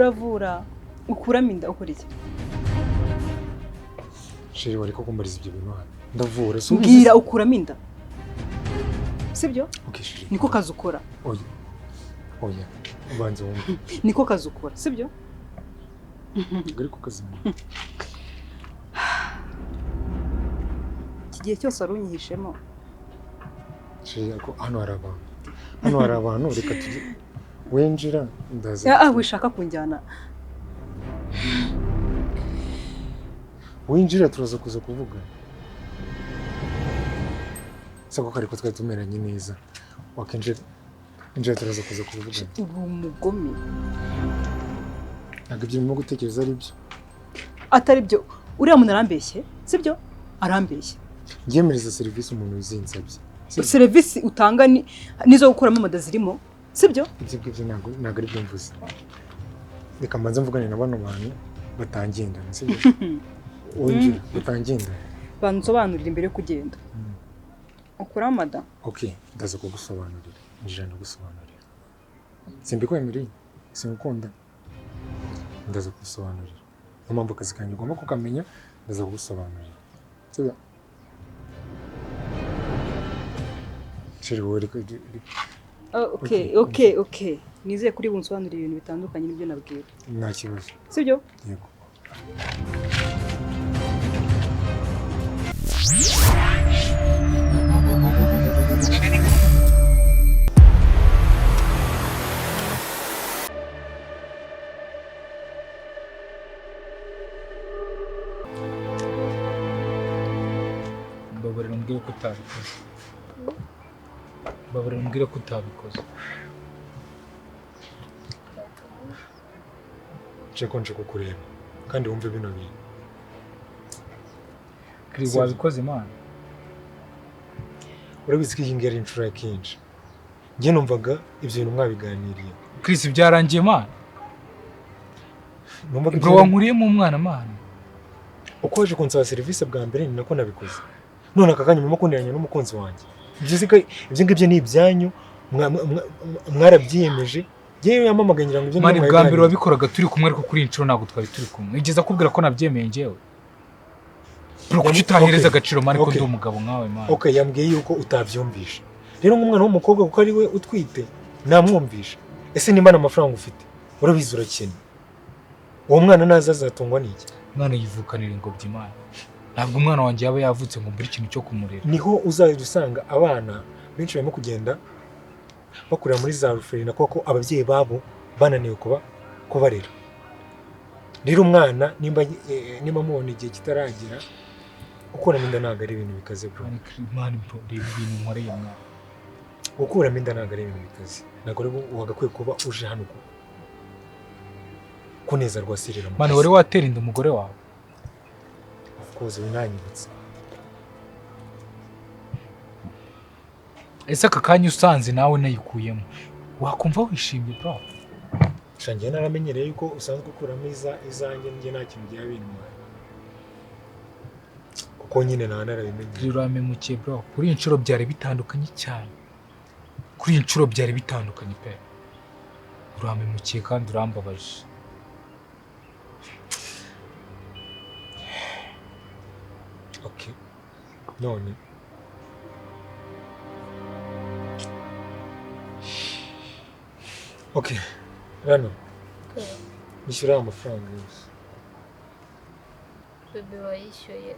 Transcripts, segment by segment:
uravura ukuramo inda ukora iki? Sheri wari ko kumbariza ibyo bintu hano. Ndavura mbwira ukuramo inda. Sibyo? Okay Sheri. Niko kazi ukora. Oya. Oya. Ubanze wumve. Niko kazi ukora, sibyo? Gari ko kazi. Kigiye cyose arunyihishemo. Sheri ko hano hari abantu reka tujye wenjira ndaza. Wishaka kunjyana. Winjira turaza kuza kuvuga. Sako kari ko twari tumeranye neza. Wakinjira turaza kuza kuvuga. Uri umugome. Ntabwo ibyo urimo gutekereza ari byo. Atari byo. Uriya muntu arambeshye, sibyo? Arambeshye. Ngemereza serivisi umuntu uzinsabye. Serivisi utanga nizo gukuramo amada zirimo, sibyo? Ibyo ntabwo ari byo mvuze. Reka mbanze mvugane na bano bantu batangenda, sibyo? Winjira batangenda. Bansobanurira imbere yo kugenda. Ukuramo amada? Okay, ndaza kugusobanurira. Njira ndagusobanurira. Simbikwemereye, sinkukunda. Ndaza kugusobanurira. Mpamvu akazi kanjye ugomba kukamenya, ndaza kugusobanurira. Sibyo? Sheri wowe Okay. Nizeye kuri bunsobanurira ibintu bitandukanye n'ibyo nabwira. Nta kibazo. Sibyo? Yego. Babarira umbwire ko utabikoze. Babarira umbwire ko utabikoze. Nje kukureba kandi wumve bino bintu. Chris wabikoze Imana. Urabizi ko iyi ngeri inshuro yakinje. Nge numvaga ibyo bintu mwabiganiriye. Chris byarangiye Imana. Numvaga ibyo wankuriye mu mwana Imana. Uko waje kunsaba serivisi bwa mbere ni nako nabikoze. None aka kanya murimo kundiranya n'umukunzi wanjye. Ibyo ngibyo ni ibyanyu mwarabyiyemeje. Yewe yamamagaye ngira ngo ibyo Mani bwa mbere wabikoraga turi kumwe ariko kuri inshuro ntabwo twari turi kumwe. Igeza kubwira ko nabyemeye ngewe. Bro kuki utahereza agaciro mani ko ndi umugabo nkawe Imana. Okay, yambwiye yuko utabyumvisha. Rero nk'umwana w'umukobwa kuko ari we utwite namwumvisha. Ese nimba amafaranga ufite urabizi urakene. Uwo mwana naza azatungwa n'iki? Mwana yivukanira ingobyi Imana. Ntabwo umwana wanjye yaba yavutse ngo mbure ikintu cyo kumurera. Niho uzahita usanga abana benshi barimo kugenda bakurira muri za ruferina kuko ababyeyi babo bananiwe kubarera. Rero umwana nimba mubona igihe kitaragera ukuramo inda ntabwo ari ibintu bikaze bro. Mani bro reba ibintu nkoreye mwana. Ukuramo inda ntabwo ari ibintu bikaze. Ntabwo rero wagakwiye kuba uje hano kuneza rwasirira. Mani wari watera inda umugore wawe? Of course winanyibutse. Ese aka kanya usanze nawe nayikuyemo wakumva wishimye bro? Shangiye naramenyereye yuko usanzwe ukuramo izanjye nge nta kintu gihe bintu. Kuko nyine narabimenye. Uramemukiye bro. Kuri inshuro byari bitandukanye cyane. Kuri inshuro byari bitandukanye pe. Uramemukiye kandi urambabaje. Okay. None. Okay. Rano. Nishyura amafaranga yose. Bebe wayishyuye.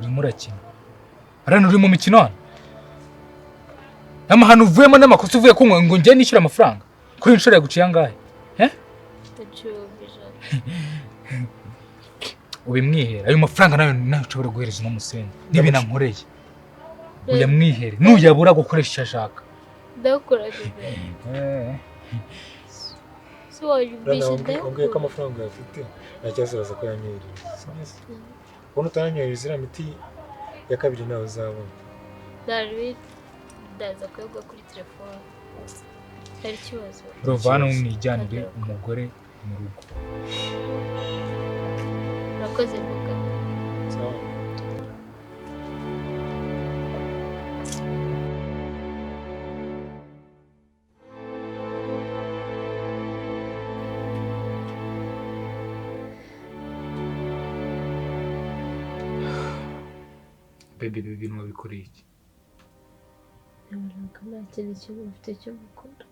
Urimo urakina. Rano uri mu mikino hano? Amahano uvuyemo n'amakosa uvuye kunywa ngo njye nishyura amafaranga. Kuri inshuro yaguciye angahe? Ubimwihera. Ayo mafaranga nayo ushobora guhereza no musende. Nibi nankoreye. Uyamwihere. Nuyabura gukoresha ashaka. Ndakora bebe. So wabishe ndakora. Ubwiye ko amafaranga yafite nacyasiraza ko yanyohereza. Ubona utanyohereza iriya miti ya kabiri nawe uzabona. David ndaza kuyobwa kuri telefone. Hari ikibazo. Rovana umwijyanire umugore mu rugo. Urakoze mbuga. Sawa. baby ibi bintu wabikoreye iki? Ntabwo nta kintu kimwe mfite cyo gukora.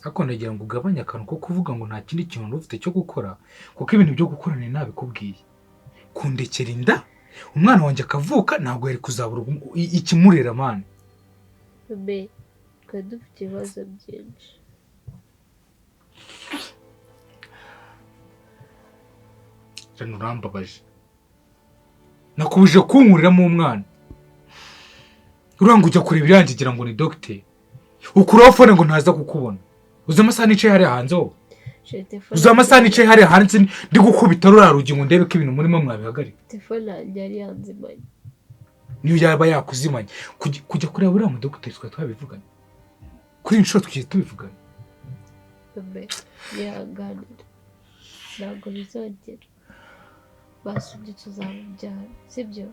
Ariko ndagira ngo ugabanye akantu ko kuvuga ngo nta kindi kintu ufite cyo gukora, kuko ibintu byo gukora ni nabikubwiye. Kundekera inda, umwana wanjye akavuka ntabwo yari kuzabura ikimurera mani. Bebe, twari dufite ibibazo byinshi. Jana urambabaje. Nakubuje kunkuriramo umwana. Uranga ujya kureba irangigira ngo ni docteur. Ukuraho phone ngo ntaza kukubona. Uzi amasaha nicaye hariya hanze wowe? Uzi amasaha nicaye hariya hanze ndi gukubita rurarugi ngo ndebe ko ibintu murimo mwabihagarika. Telefone yanjye yari yanzimanye. Niyo yaba yakuzimanye. Kujya kureba uriya mu docteur twabivuganye. Kuri inshuro tugiye tubivugana. Bebe, yihanganire. Ntabwo bizongera. Basubye tuzamubyara, sibyo?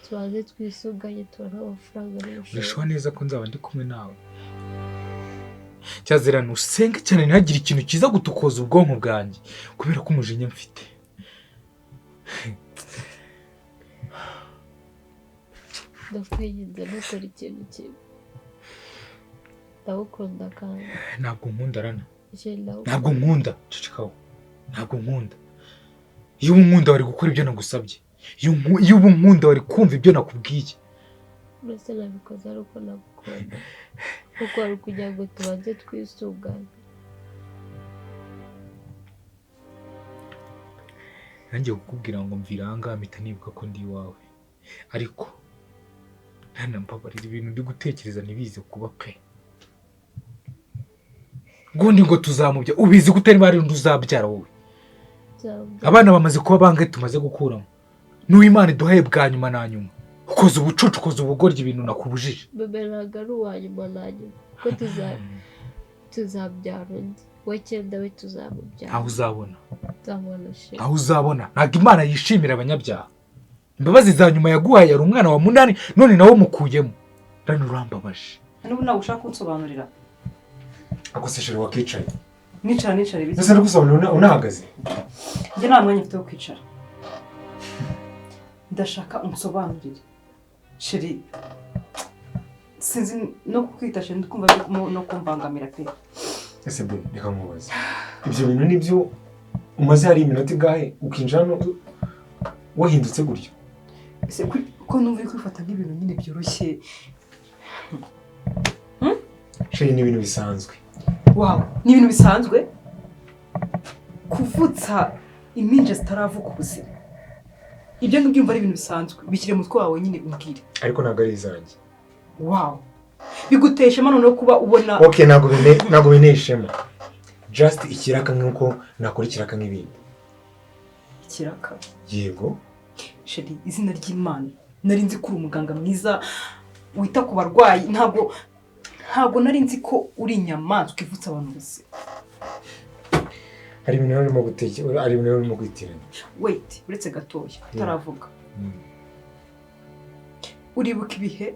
Tubanze twisuganye tubona amafaranga n'ubushobozi. Urashobora neza ko nzaba ndi kumwe nawe. Cyazirana usenge cyane ntihagire ikintu kiza gutukoza ubwonko bwanjye kubera ko umujinya mfite. Ndakwirinda ntukore ikintu kimwe. Ndagukunda kandi. Ntabwo nkunda Rana. Ntabwo nkunda. Cicikaho. Ntabwo nkunda. Iyo unkunda wari gukora ibyo nagusabye. Iyo unkunda wari kumva ibyo nakubwiye. Mbese nabikoze ari uko nagukunda. Kuko wari kugira ngo tubanze twisuganye. Nanjye kukubwira ngo mvira ahangaha mpita nibuka ko ndi iwawe. Ariko Rana mbabarira ibintu ndi gutekereza ntibize kuba pe. Ngundi ngo tuzamubya ubizi ko utari bari uzabyara wowe. Abana bamaze kuba bangahe tumaze gukuramo. N'Imana iduhaye bwa nyuma na nyuma. Ukoze ubucucu ukoze ubugoryi ibintu nakubujije. Bebe ntabwo ari uwa nyuma na nyuma. Ko tuzabyara undi. We cyenda we tuzamubyara. Aho uzabona. Uzabona she. Aho uzabona. Ntabwo Imana yishimira abanyabyaha. Imbabazi za nyuma yaguhaye yari umwana wa 8 none nawe mukuyemo. Rano urambabaje. N'ubu nawe ushaka kunsobanurira. Ako se sheri wakicaye. Nicara bizi. Ese ndagusobanurira unahagaze. Njye nta mwanya mfite wo kwicara. Ndashaka unsobanurire. Sheri. Sinzi no kukwita sheri ndikumva no kumbangamira pe. Ese be reka nkubaze. Ibyo bintu nibyo umaze hari iminota igahe ukinjira no wahindutse gutyo. Ese ko numva kwifata nk'ibintu nyine byoroshye. Sheri ni ibintu bisanzwe. Wow, ni ibintu bisanzwe. Kuvutsa impinja zitaravuka ubuzima. Ibyo ngibyo ari ibintu bisanzwe. Bikire mutwe wawe nyine umbwire. Ariko ntabwo ari izanjye. Wow. Bigutesha mano no kuba ubona. Okay, ntabwo bineshema. Just ikiraka nkuko nakora ikiraka nk'ibindi. Ikiraka. Yego. Sheri, izina ry'Imana. Nari nzi ko uri umuganga mwiza wita ku barwayi. Ntabwo nari nzi ko uri inyamaswa ivutsa abantu bose. Hari ibintu urimo gutekera, ari ibintu urimo kwitiranya. Wait, uretse gatoya, utaravuga. Uribuka ibihe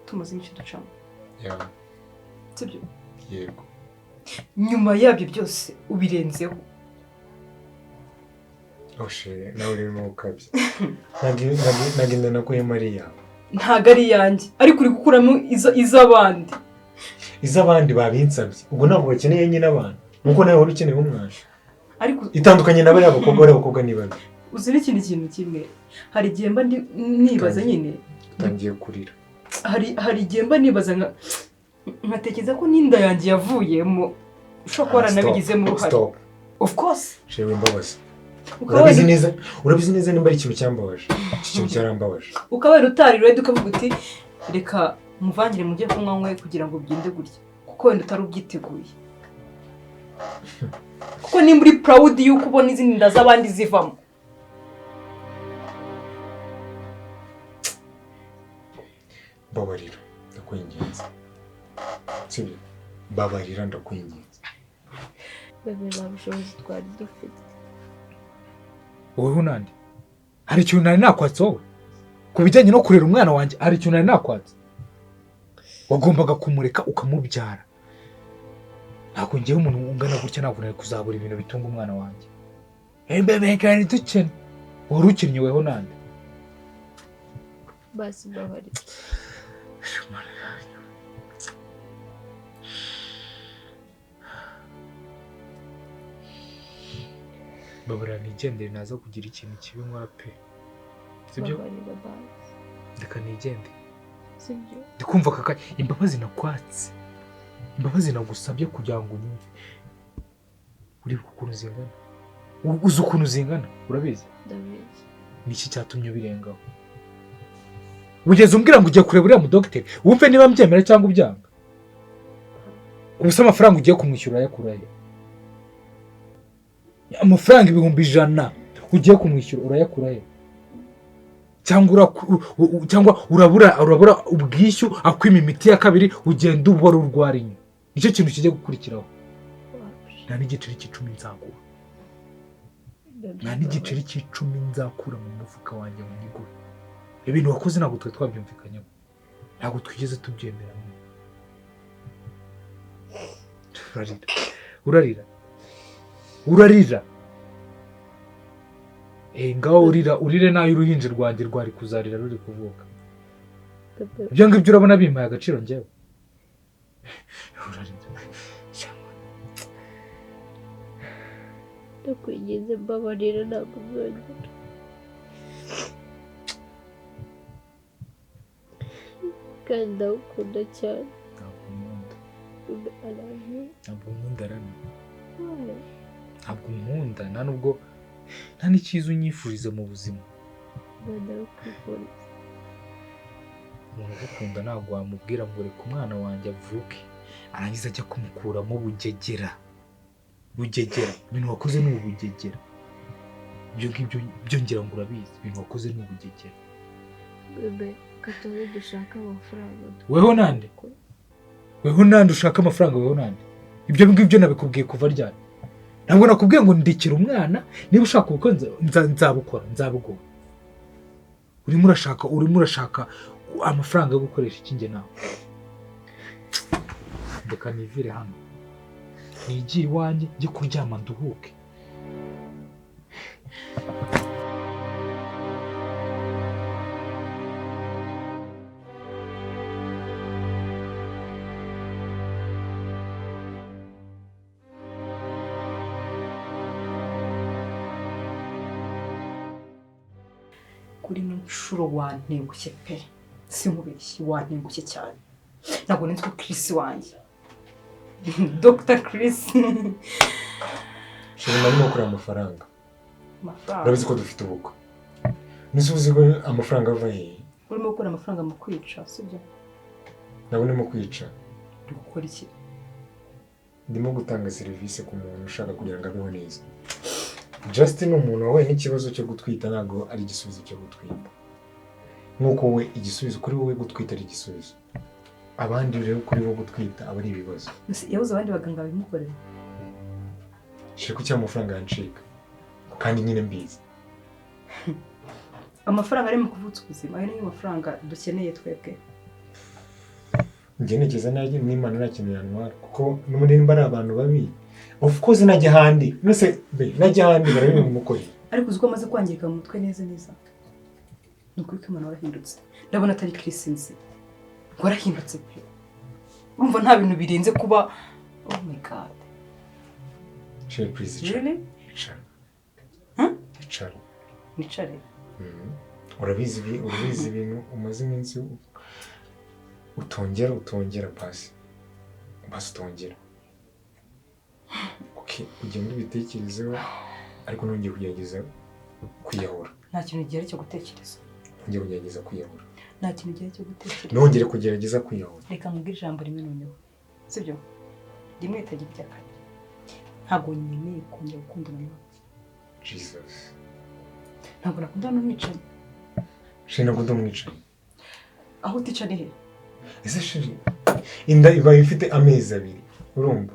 tumaze iminsi ducamo. Yeah. Sibyo? Yego. Nyuma yabyo byose ubirenzeho. Oshe, nawe urimo gukabya. Nagenda nakuye Mariya. Ntago ari yanjye, ariko uri gukuramo iz'abandi. Iz'abandi babinsabye. Ubwo ntabwo bakeneye nyine abantu. Nuko nawe wari ukeneye umwana. Ariko itandukanye na bariya bakobwa ni babi. Uzi n'ikindi kintu kimwe. Hari igihe mba nibaza nyine. Utangiye kurira. Hari igihe mba nibaza nkatekereza ko n'inda yanjye yavuyemo. Ushobora kuba waranabigizemo uruhare. Stop. Of course. Shewe imbabazi. Urabizi neza nimba ari ikintu cyambabaje. Ikintu cyarambabaje. Ukabera utari ready ukavuga uti reka muvangire mujye kunywa kugira ngo byinde gutya. Kuko wenda utari ubyiteguye. Kuko nimba uri proud yuko ubona izindi nda z'abandi zivamo. Babarira ndakwinginze. Sibyo? Babarira ndakwinginze. Bebe nta bushobozi twari dufite. Wowe nande? Hari ikintu nari nakwatse wowe? Ku bijyanye no kurera umwana wanjye hari ikintu nari nakwatse? Wagombaga kumureka ukamubyara. Ntabwo ngiye umuntu ungana gutya ntabwo nari kuzabura ibintu bitunga umwana wanjye. Bebe kandi dukene. Wari ukinnye weho nande? basi mbabarira. Babura nigendere naza kugira ikintu kibi nkora pe. Sibyo? Mbabarira basi. Ndeka nigende. Sibyo? Ndikumva kaka imbabazi nakwatse. Imbabazi nagusabye kugira ngo unyumve. Uri ukuntu zingana. Uzi ukuntu zingana, urabizi? Ndabizi. Niki cyatumye ubirengaho? Ugeze umbwira ngo ugiye kureba uriya mudokiteri, wumve niba mbyemera cyangwa ubyanga. Ubusa amafaranga ugiye kumwishyura yakurahe? Amafaranga 100,000 ugiye kumwishyura urayakurahe? Cyangwa urabura ubwishyu akwima imiti ya kabiri ugenda ubora urwarinyo. Nicyo kintu kijye gukurikiraho. Nta n'igiceri cy'icumi nzaguha. Nta n'igiceri cy'icumi nzakura mu mufuka wanjye mu nyigura. Ibintu wakoze ntabwo twe twabyumvikanyeho. Ntabwo twigeze tubyemera. Urarira. Ngaho urire nayo uruhinja rwanjye rwari kuzarira ruri kuvuka. Ibyo ngibyo urabona bimpaye agaciro njyewe. Urarira. Ndakwinginze mbabarira ntabwo nzongera. Kandi ndagukunda cyane. Ntabwo nkunda. Ntabwo nkunda nta nubwo nta n'ikiza unyifuriza mu buzima. Ndakwifuriza. Umuntu ugukunda ntabwo wamubwira ngo reka umwana wanjye avuke arangiza ajya kumukuramo bugegera. Ibintu wakoze ni ubugegera. Ibyo ngibyo ngira ngo urabizi. Ibintu wakoze ni ubugegera. Bebe katawe dushaka amafaranga. Weho nande ushaka amafaranga weho nande? Ibyo ngibyo nabikubwiye kuva ryari? Ntabwo nakubwiye ngo ndekera umwana niba ushaka uko nzabukora. Urimo urashaka amafaranga yo gukoresha ikinge nawe. Ndeka nivire hano. Nigiye iwanjye njye kuryama nduhuke. Kuri n'inshuro wantengushye pe. Sinkubeshye wantengushye cyane. Ntabwo nitwa Chris wanjye. Dr. Chris. Shiri marimo kuri amafaranga. Urabizi ko dufite ubukwe. Nisubize ko amafaranga ava he? Urimo gukora amafaranga mu kwica, sibyo? Nabone mu kwica. Uri gukora iki? Ndimo gutanga serivisi ku muntu ushaka kugira ngo abeho neza. Justin umuntu wawe n'ikibazo cyo gutwita ntabwo ari igisubizo cyo gutwita. Nkuko we igisubizo kuri wowe gutwita ari igisubizo. Abandi rero kuri bo gutwita aba ari ibibazo. Yabuze abandi baganga bimukorera. Shiko cya amafaranga yancika. Kandi nyine mbizi. Amafaranga ari mu kuvutsa ubuzima, ayo niyo mafaranga dukeneye twebwe. Ngenekeza naje n'Imana nakenera ntwara kuko n'umurimba ari abantu babi. Of course najya handi. Nose najya handi barabi mu mukore. Ariko uzi ko amaze kwangirika mu mutwe neza. Nuko Imana warahindutse. Ndabona atari Chris nzi. Warahindutse pe. Urumva nta bintu birenze kuba oh my god. Share please. Really? Chara. Chara. Nicare. Urabizi ibintu umaze iminsi utongera pasi. Basi utongera. Okay, ugenda ubitekerezeho ariko nongeye kugerageza kwiyahura. Nta kintu gihari cyo gutekereza. Nongeye kugerageza kwiyahura. Nta kintu gihari cyo gutekereza. Nongeye kugerageza kwiyahura. Reka nkubwire ijambo rimwe noneho. Sibyo? Rimwe itagira ibya kane. Ntabwo nkeneye kongera gukundana nawe. Jesus. Ntabwo nakundana n'umwicanyi. Shina ngo ndumwicanyi. Aho uticara he? Ese shiri. Inda iba ifite amezi 2. Urumva?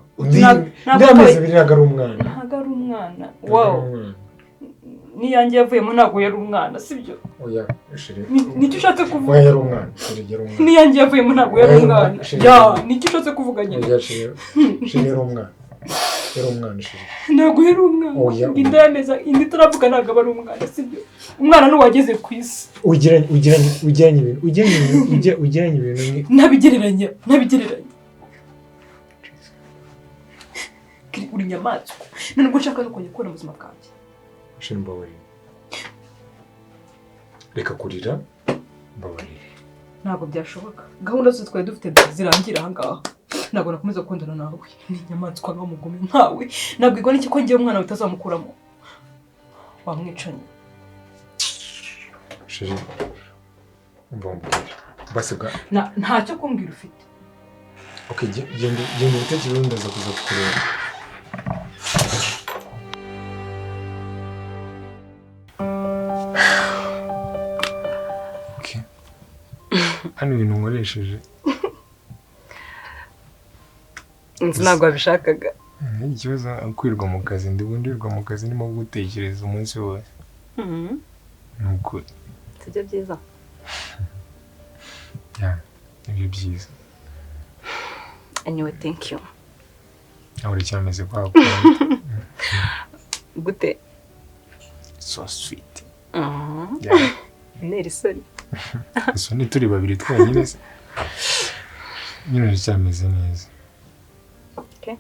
Ntabwo amezi 2 ntabwo ari umwana. Ntabwo ari umwana. Wow. Niyanjye yavuyemo ntabwo yari umwana, sibyo? Oya, shiri. Nicyo ushatse kuvuga? Oya yari umwana. Shiri yari umwana. Niyanjye yavuyemo ntabwo yari umwana. Ya, nicyo ushatse kuvuga nyine. Oya shiri. Shiri yari umwana. yari umwana shiri. Ntabwo yari umwana. Oya. Inda yameza indi turavuga ntabwo ari umwana sibyo. Umwana n'uwageze ku isi. Ujyanye ibintu. Nabigereranya. Uri nyamaswa. Nubwo nshaka no kongera kubona ubuzima bwanjye. Shiri mbabarira. Reka kurira. Mbabarira. Ntabwo byashoboka. Gahunda zose twari dufite zirangira aha ngaha. Ntabwo nakomeza gukundana nawe. Ni inyamaswa nk'umugome nkawe. Nabwirwa n'iki ko ngiye umwana utazamukuramo. Wamwicanye. Shiri. Mbambwira. Basi bwa. Ntacyo kumbwira ufite. Okay, genda ibitekerezo ndaza kuza kukureba. Okay. Hano ibintu nkoresheje. Nzi ntabwo wabishakaga. Ikibazo kwirwa mu kazi ndirwa mu kazi ndimo gutekereza umunsi wose. Nuko sibyo byiza. Ya, ni byiza. Anyway, thank you. Ahora cyameze kwa Gute? So sweet. Yeah. Neri sorry. So ni turi babiri twanyine se. Nyine cyameze neza. Okay.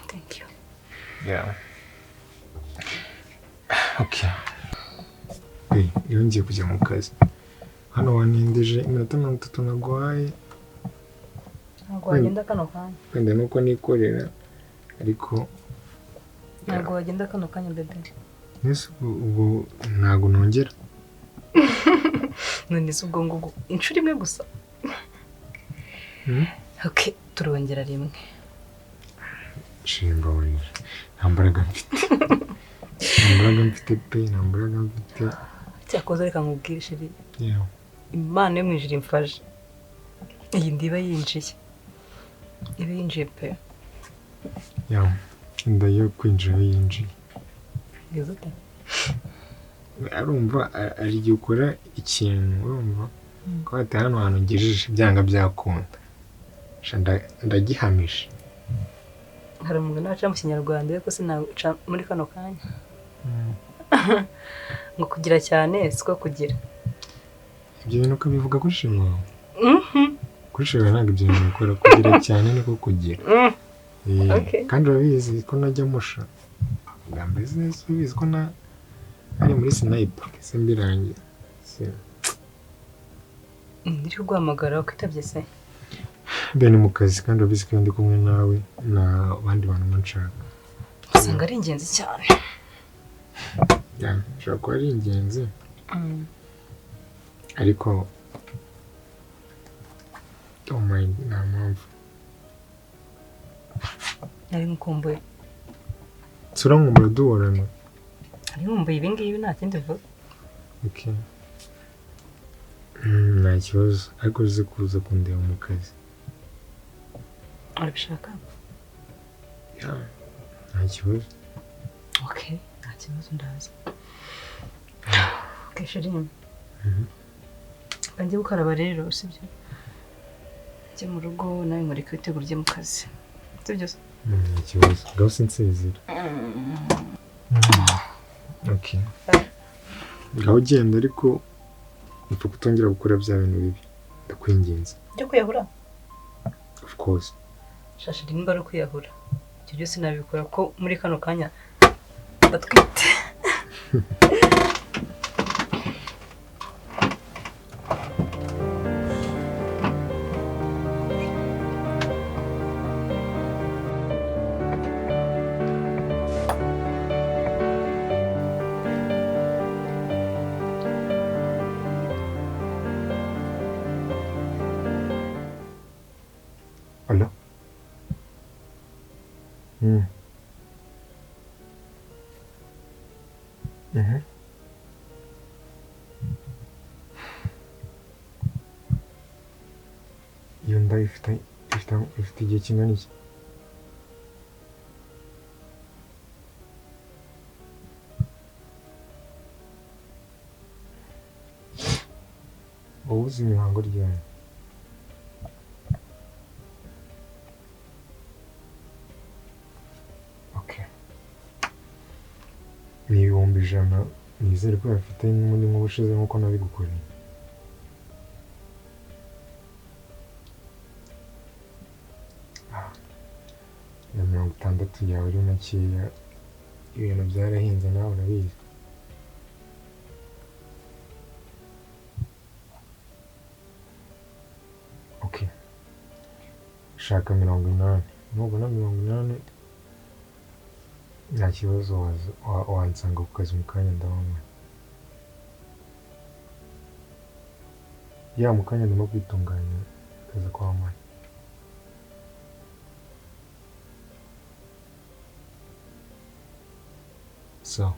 Thank you. Yeah. Okay. Hey, yongeye kujya mu kazi. Hano wanindeje iminota 30 naguhaye. Ntabwo wagenda kano kanya. Wenda nuko nikorera ariko ntabwo wagenda kano kanya bebe. Yes, ubwo ntabwo nongera. None se ubwo ngo inshuro imwe gusa. Okay, turongera rimwe. Shimba wewe. Nambaraga mfite pe, nambaraga mfite. Cyakoze reka nkubwire shiri. Yeah. Imana yo mwijira imfaje. Iyi ndiba yinjiye. Iba yinjiye pe. Yeah. Inda yo kwinjira yinjiye. Yuzute. Arumva ari gukora ikintu urumva. Ko ati hano hantu ngejeje byanga byakunda. Ndagihamisha. Hari umuntu naca mu Kinyarwanda ariko sinaca muri kano kanya. Ngo kugira cyane siko kugira. Ibyo bintu ko bivuga kuri shimwa. Kuri shimwa ntabwo ibyo bintu bikora kugira cyane niko kugira. Kandi urabizi ko najya musha. Ngambeze neza ubizi ko na ari muri sniper simbirangiye. Ndiri guhamagara ukitabye se. Bene mu kazi kandi urabizi ko ndi kumwe nawe na bandi bantu munshaka. Usanga ari ingenzi cyane. Ya, shaka ari ingenzi. Ariko don't mind na mpamvu. Nari nkumbuye. Sura nkumbura duhorana. Ari nkumbuye ibi ngibi nta kindi vuga. Okay. Nta kibazo ariko uzi kuza kundeba mu kazi. Urabishaka? Ya, nta kibazo. Okay, nta kibazo ndaza. Okay, Shirin. Kanjye gukaraba rero sibyo? Njye mu rugo nawe muri kwitegura ujye mu kazi. Sibyo? Nta kibazo. Gaho sinsezera. Okay. Gaho genda ariko upfa kutongera gukora bya bintu bibi. Ndakwinginze. Byo kwiyahura? Of course. Shashira nimba ari kwiyahura. Ibyo byose nabikora ko muri kano kanya batwite. Hola. Iyo nda ifite igihe kingana iki? Wowe uzi imihango ryayo? ni 100,000 nizere ko yafite n'undi nk'ubushize nk'uko nabigukoreye. Ya 60 yawe ari makeya, ibintu byarahinze nawe urabizi. Okay, shaka 80. Nubona 80 nta kibazo wansanga ku kazi mu kanya ndabona. Ya mu kanya ndimo kwitunganya akazi kwa Amaze. So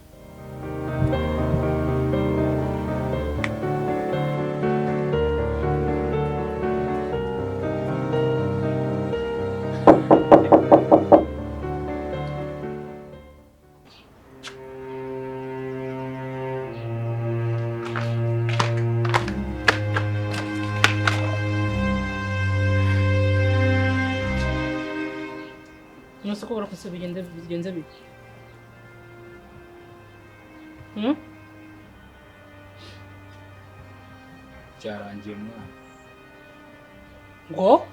Nose ko barakose bigenze biki? Cyarangiye umwana. Ngo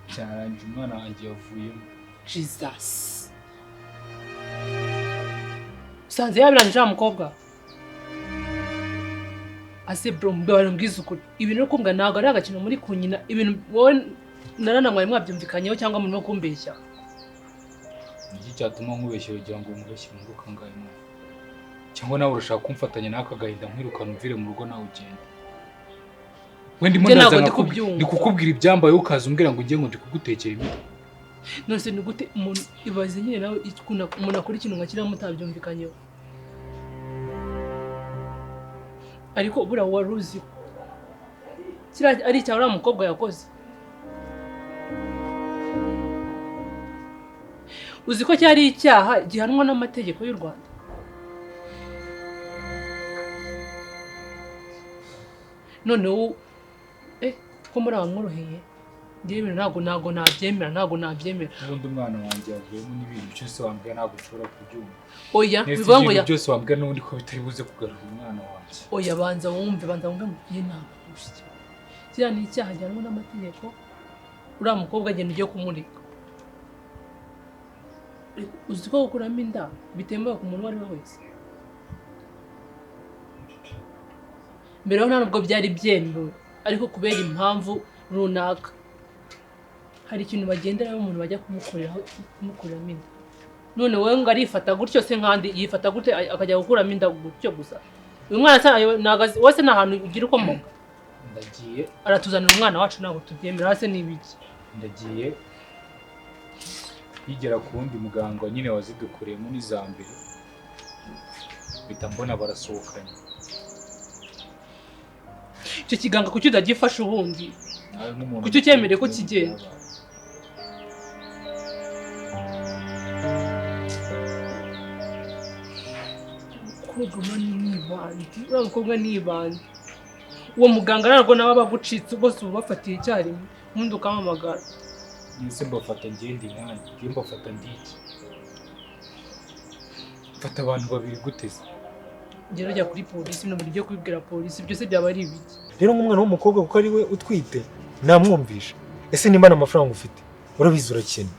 Cyarangiye umwana wanjye yavuyemo. Jesus. Sanze yabirangije wa mukobwa. Ase bro mbara mbwiza ukuri. Ibintu no kumbwa ntago ari agakino muri kunyina. Ibintu wowe naranamwaye mwabyumvikanyeho cyangwa muri no kumbeshya. Iki cyatuma nkubeshye kugira ngo umubeshye mu kangahe mwana. Cyangwa nawe urashaka kumfatanya n'aka gahinda nkwirukana umvire mu rugo nawe ugende. Wendi munaza ndi kukubwira ibyambaye ukaza umbwira ngo ugiye ngo ndi kugutekera imiti. Nose ni gute umuntu ibaze nyine nawe umuntu akora ikintu ngakira mutabyumvikanyeho. Ariko bura waruzi kira ari cyara mukobwa yakoze. Uzi ko cyari icyaha gihanwa n'amategeko y'u Rwanda. None ko muri abamworoheye ngiye ntago nabyemera ubundi umwana wanjye yavuyemo n'ibintu cyose wambwira ntabwo ushobora kubyumva. Oya bivuga ngo ya byose wambwira n'ubundi ko bitari buze kugarura umwana wanjye. Oya banza wumve mugiye ntabwo gushya kiriya ni icyaha gihanwa n'amategeko. Uriya mukobwa agenda ugiye kumurika. Uzi ko gukuramo inda bitemewe ku muntu uwo ari we wese. Mbere ho ntabwo byari byemewe ariko kubera impamvu runaka hari ikintu bagenderaho umuntu bajya kumukuramo inda. None wowe ngo arifata gutyo se nkandi yifata gute akajya gukuramo inda gutyo gusa. Uyu mwana nagazi wese nta hantu ugira ukomoka. Ndagiye aratuzanira umwana wacu ntabwo tubyemera hase n'ibiki. Ndagiye yigera ku wundi muganga nyine wazidukuriyemo n'izambere bita mbona barasohokanye. Icyo kiganga kuki udagifasha ubundi kuki ucyemereye ko kigenda. Umukobwa ni ibandi. Uwo muganga narwo nawe abagucitse bose ubafatiye icyarimwe ubundi ukamamagara. Nise mbafata ngende inkange ngiye mbafata ndiki. Fata abantu babiri guteze. Ngero jya kuri polisi no buryo kwibwira polisi byose byaba ari ibiki. Rero nk'umwana w'umukobwa kuko ari we utwite namwumvisha. Ese nimba amafaranga ufite urabizi urakene.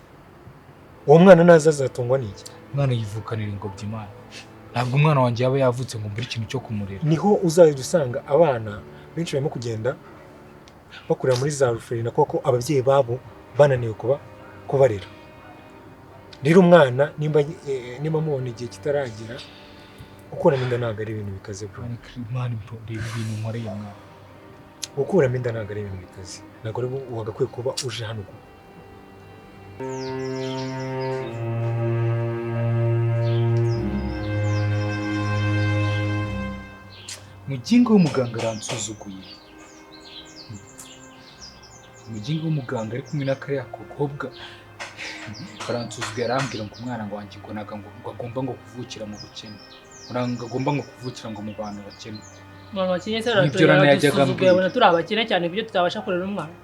Uwo mwana naza azatungwa n'iki? Umwana yivukanira ingobyi Imana. Ntabwo umwana wanjye yaba yavutse ngo mbure ikintu cyo kumurera. Niho uzajya usanga abana benshi barimo kugenda bakurira muri za ruferina kuko ababyeyi babo bananiwe kubarera. Rero umwana nimba mubona igihe kitaragera ukuramo inda ntabwo ari ibintu bikaze bro. Imana bro ibintu nkoreye mwana. Ukuramo inda ntabwo ari ibintu bikaze. Ntabwo rero wagakwiye kuba uje hano uko. Mugingo w'umuganga aransuzuguye. Mugingo w'umuganga ari kumwe n'akariya kokobwa baransuzuguye arambwira ngo umwana ngo wanjye ngo agomba ngo kuvukira mu bukene. Uranga agomba ngo kuvukira ngo mu bantu bakene. Mwana wakinye se aratuzuguye abona turi abakene cyane ibyo tutabasha kurera umwana.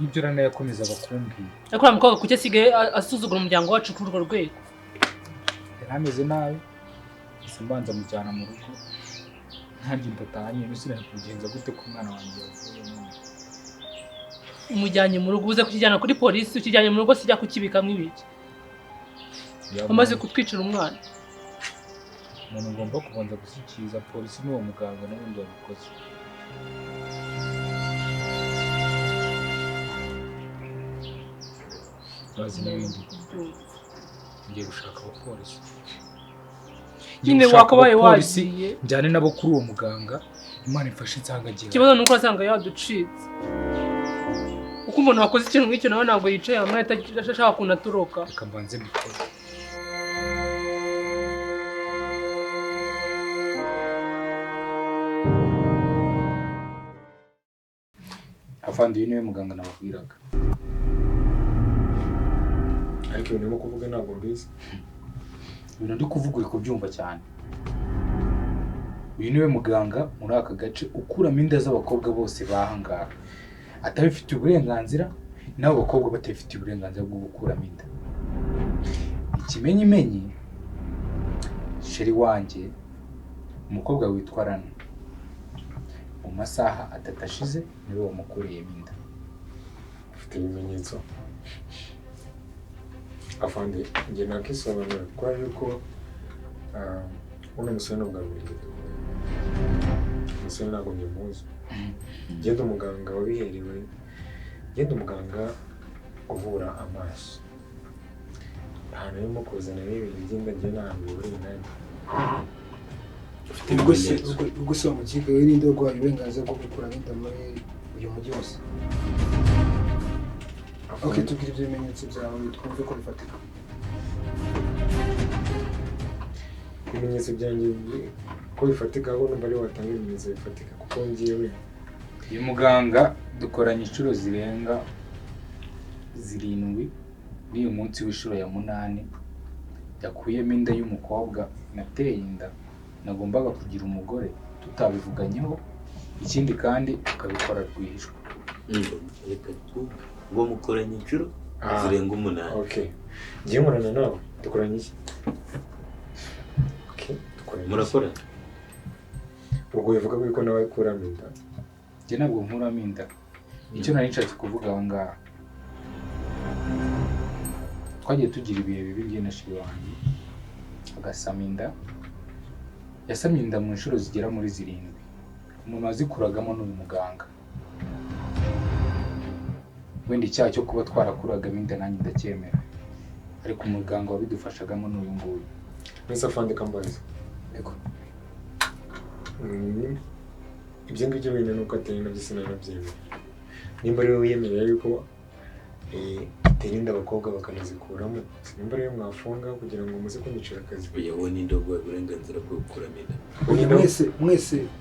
Nibyo rana yakomeza bakumbwira. Ariko mukobwa kuki asigaye asuzugura umuryango wacu kuri urwo rwego. Yarameze nabi. simbanza mujyana mu rugo ntaryo ndatanye n'usira kugenza gute ku mwana wanjye yavuyemo. Umujyanye mu rugo uze kukijyana kuri polisi, ukijyanye mu rugo sijya kukibikamo ibiki. Amaze kutwicira umwana. Umuntu ngomba kubanza gushyikiriza polisi n'uwo muganga n'ubundi wabikoze. Bazi n'ibindi ngiye gushaka abapolisi. Nyine wakabaye wagiye njyane nabo kuri uwo muganga, Imana ifashe insangagira. Ikibazo nuko asanga yaducitse. Uko umuntu wakoze ikintu nk'icyo nawe ntabwo yicaye hamwe atashaka kunaturoka. Reka mbanze mukore. Afande uyu niwe muganga nababwiraga. ariko ibintu urimo kuvuga ntabwo mbizi. Ibintu ndi kuvuga uri kubyumva cyane. Uyu niwe muganga muri aka gace ukuramo inda z'abakobwa bose bahangaha. Atabifitiye uburenganzira n'abo bakobwa batabifitiye uburenganzira bwo gukuramo inda. Ikimenyimenyi sheri wanjye umukobwa witwa Rana mu masaha 3 ashize niwe wamukuriyemo inda. Ufite ibimenyetso? Afande njye nakisobanura kwa yuko uno musore n'ubwa mbere umusore ntabwo nyimuzi. Ngende umuganga wabiherewe, ngende umuganga uvura amaso. Ahantu arimo kuzana n'ibintu by'inda njye ntabwo buri nani. ubwo se wamukiga wirinde urwaye uburenganzira bwo gukuramo inda muri uyu mujyi wose. Ok, tubwire ibyo bimenyetso byawe twumve ko bifatika. Ibimenyetso byanjye ko bifatika aho numva ari watanga ibimenyetso bifatika kuko ngiyewe. Uyu muganga dukoranye inshuro zirenga 7 n'uyu munsi w'inshuro ya 8 yakuyemo inda y'umukobwa nateye inda nagombaga kugira umugore tutabivuganyeho, ikindi kandi akabikora rwihishwa. Reka ngo mukoranye inshuro zirenga 8. Okay. Ngiye murana nawe dukoranye iki? Okay, dukoranye. Murakora? Ubwo bivuga ko nawe kuramo inda. Njye ntabwo nkuramo inda. Icyo nari nshatse kuvuga aha ngaha. Twagiye tugira ibihe bibi njye na shiri wanjye. Agasama inda. Yasamye inda mu nshuro zigera muri 7. Umuntu wazikuragamo n'uyu muganga. Wenda icyaha cyo kuba twarakuragamo inda nanjye ndacyemera. Ariko umuganga wabidufashagamo n'uyu nguyu. Mbese afande kambaza. Yego. Ibyo ngibyo bine nuko ateye nabyo sinanabyemera. Nimba rero wiyemerera yuko atera inda abakobwa bakanazikuramo, nimba rero mwafunga kugira ngo muze kunyicira akazi. Yewe n'indogo uburenganzira bwo gukuramo inda.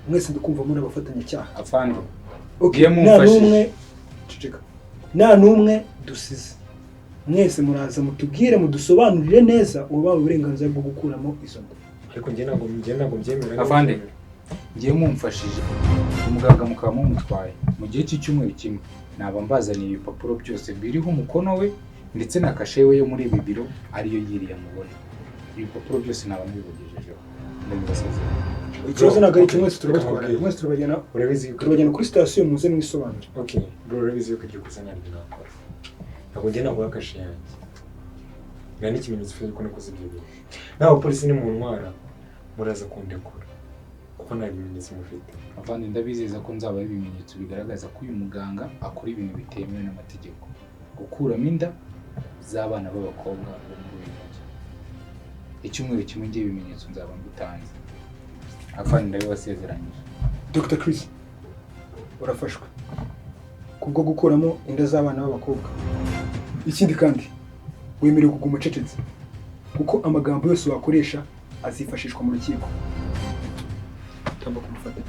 Mwese ndikumva muri abafatanyacyaha. Afande. Okay, nta n'umwe dusize. Mwese muraza mutubwire mudusobanurire neza ubaye uburenganzira bwo gukuramo izo nda. Ariko njye ntabwo byemera. Afande. Ngiye mumfashije. Umuganga mukaba mumutwaye. Mu gihe cy'icyumweru kimwe naba mbazaniye ibipapuro byose biriho umukono we ndetse na kashe we yo muri ibi biro ariyo yiriye mubone. Ibipapuro byose naba nabibagejejeho. Ndabibasezeranya. Ikibazo ntabwo ari kimwe turabajyana. Mwese turabajyana. Urabizi yuko turabajyana kuri station muze mwisobanure. Okay, bro urabizi yuko iryo kosa nari nakora. Ntabwo njye naguha kashe yanjye. Nta n'ikimenyetso cy'uko nakoze ibyo bintu. Naho polisi ni mu ntwara muraza kundekura. Kuko nta bimenyetso mufite. Afande ndabizeza ko nzabaho ibimenyetso bigaragaza ko uyu muganga akora ibintu bitemewe n'amategeko. Gukuramo inda z'abana b'abakobwa bo muri uyu mujyi. Icyumweru kimwe ngiye ibimenyetso nzaba mbitanze. Afande ndabibasezeranyije. Dr. Chris urafashwe kubwo gukuramo inda z'abana b'abakobwa. Ikindi kandi wemerewe kuguma ucecetse kuko amagambo yose wakoresha azifashishwa mu rukiko. Tamba kumufata.